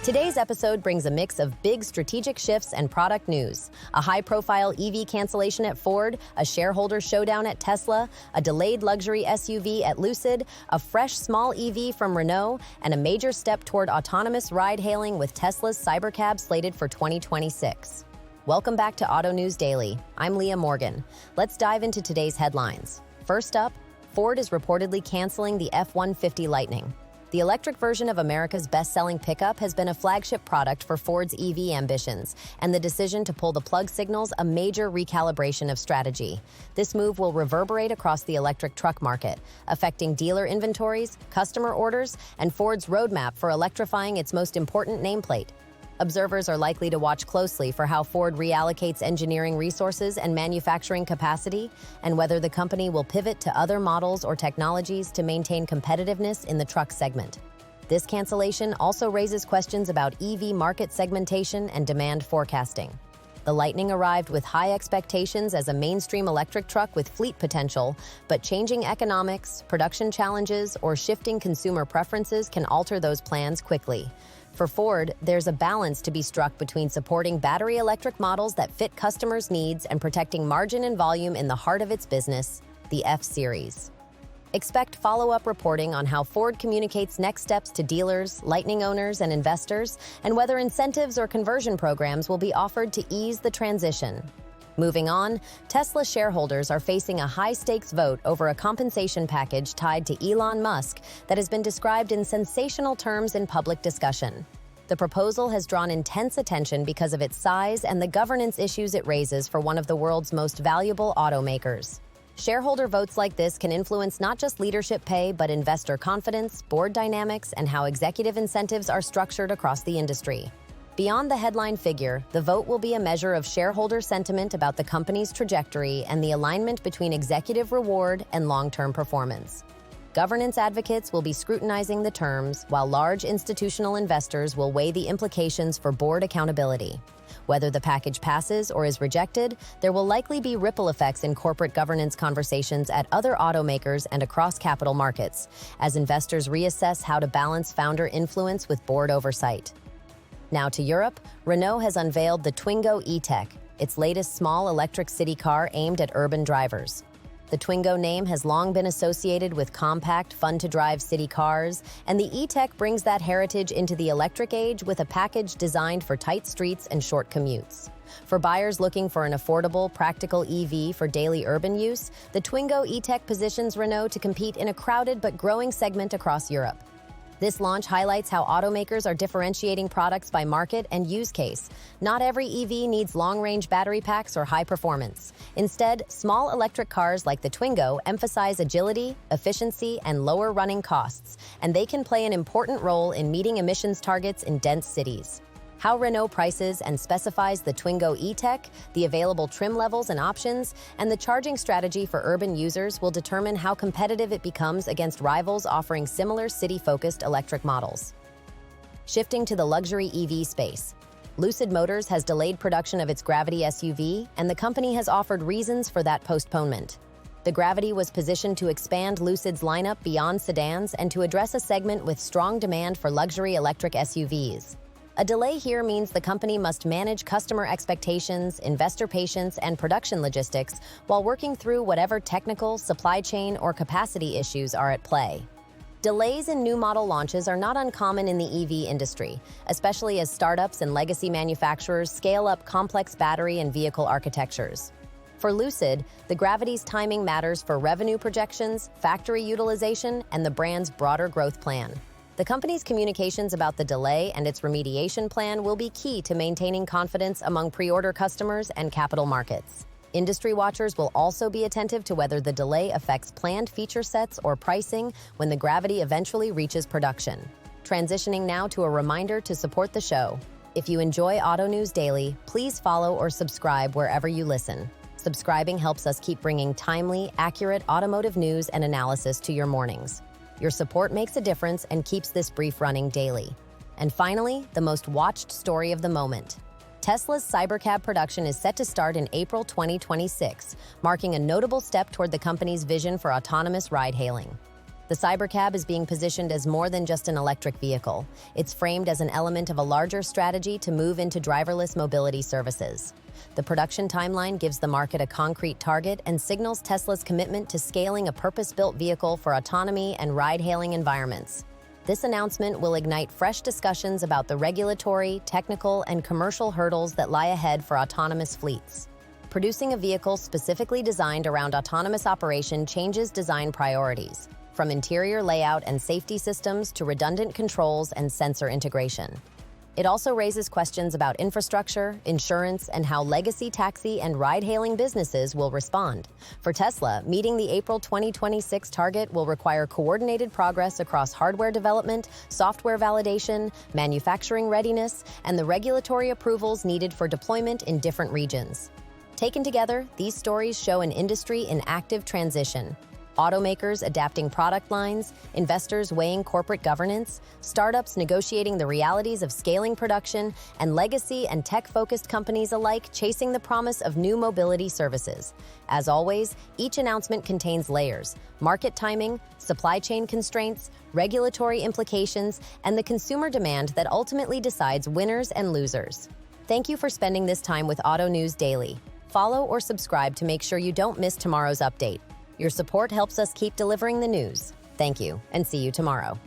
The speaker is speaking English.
Today's episode brings a mix of big strategic shifts and product news. A high-profile EV cancellation at Ford, a shareholder showdown at Tesla, a delayed luxury SUV at Lucid, a fresh small EV from Renault, and a major step toward autonomous ride-hailing with Tesla's Cybercab slated for 2026. Welcome back to Autonews Daily. I'm Leah Morgan. Let's dive into today's headlines. First up, Ford is reportedly canceling the F-150 Lightning. The electric version of America's best-selling pickup has been a flagship product for Ford's EV ambitions, and the decision to pull the plug signals a major recalibration of strategy. This move will reverberate across the electric truck market, affecting dealer inventories, customer orders, and Ford's roadmap for electrifying its most important nameplate. Observers are likely to watch closely for how Ford reallocates engineering resources and manufacturing capacity, and whether the company will pivot to other models or technologies to maintain competitiveness in the truck segment. This cancellation also raises questions about EV market segmentation and demand forecasting. The Lightning arrived with high expectations as a mainstream electric truck with fleet potential, but changing economics, production challenges, or shifting consumer preferences can alter those plans quickly. For Ford, there's a balance to be struck between supporting battery electric models that fit customers' needs and protecting margin and volume in the heart of its business, the F-Series. Expect follow-up reporting on how Ford communicates next steps to dealers, Lightning owners, and investors, and whether incentives or conversion programs will be offered to ease the transition. Moving on, Tesla shareholders are facing a high-stakes vote over a compensation package tied to Elon Musk that has been described in sensational terms in public discussion. The proposal has drawn intense attention because of its size and the governance issues it raises for one of the world's most valuable automakers. Shareholder votes like this can influence not just leadership pay, but investor confidence, board dynamics, and how executive incentives are structured across the industry. Beyond the headline figure, the vote will be a measure of shareholder sentiment about the company's trajectory and the alignment between executive reward and long-term performance. Governance advocates will be scrutinizing the terms, while large institutional investors will weigh the implications for board accountability. Whether the package passes or is rejected, there will likely be ripple effects in corporate governance conversations at other automakers and across capital markets, as investors reassess how to balance founder influence with board oversight. Now to Europe, Renault has unveiled the Twingo E Tech, its latest small electric city car aimed at urban drivers. The Twingo name has long been associated with compact, fun-to-drive city cars, and the E Tech brings that heritage into the electric age with a package designed for tight streets and short commutes. For buyers looking for an affordable, practical EV for daily urban use, the Twingo E Tech positions Renault to compete in a crowded but growing segment across Europe. This launch highlights how automakers are differentiating products by market and use case. Not every EV needs long-range battery packs or high performance. Instead, small electric cars like the Twingo emphasize agility, efficiency, and lower running costs, and they can play an important role in meeting emissions targets in dense cities. How Renault prices and specifies the Twingo E Tech, the available trim levels and options, and the charging strategy for urban users will determine how competitive it becomes against rivals offering similar city-focused electric models. Shifting to the luxury EV space, Lucid Motors has delayed production of its Gravity SUV, and the company has offered reasons for that postponement. The Gravity was positioned to expand Lucid's lineup beyond sedans and to address a segment with strong demand for luxury electric SUVs. A delay here means the company must manage customer expectations, investor patience, and production logistics while working through whatever technical, supply chain, or capacity issues are at play. Delays in new model launches are not uncommon in the EV industry, especially as startups and legacy manufacturers scale up complex battery and vehicle architectures. For Lucid, the Gravity's timing matters for revenue projections, factory utilization, and the brand's broader growth plan. The company's communications about the delay and its remediation plan will be key to maintaining confidence among pre-order customers and capital markets. Industry watchers will also be attentive to whether the delay affects planned feature sets or pricing when the Gravity eventually reaches production. Transitioning now to a reminder to support the show. If you enjoy Autonews Daily, please follow or subscribe wherever you listen. Subscribing helps us keep bringing timely, accurate automotive news and analysis to your mornings. Your support makes a difference and keeps this brief running daily. And finally, the most watched story of the moment. Tesla's Cybercab production is set to start in April 2026, marking a notable step toward the company's vision for autonomous ride-hailing. The The Cybercab is being positioned as more than just an electric vehicle. It's framed as an element of a larger strategy to move into driverless mobility services. The production timeline gives the market a concrete target and signals Tesla's commitment to scaling a purpose-built vehicle for autonomy and ride-hailing environments. This announcement will ignite fresh discussions about the regulatory, technical, and commercial hurdles that lie ahead for autonomous fleets. Producing a vehicle specifically designed around autonomous operation changes design priorities, from interior layout and safety systems to redundant controls and sensor integration. It also raises questions about infrastructure, insurance, and how legacy taxi and ride-hailing businesses will respond. For Tesla, meeting the April 2026 target will require coordinated progress across hardware development, software validation, manufacturing readiness, and the regulatory approvals needed for deployment in different regions. Taken together, these stories show an industry in active transition. Automakers adapting product lines, investors weighing corporate governance, startups negotiating the realities of scaling production, and legacy and tech-focused companies alike chasing the promise of new mobility services. As always, each announcement contains layers: market timing, supply chain constraints, regulatory implications, and the consumer demand that ultimately decides winners and losers. Thank you for spending this time with Autonews Daily. Follow or subscribe to make sure you don't miss tomorrow's update. Your support helps us keep delivering the news. Thank you, and see you tomorrow.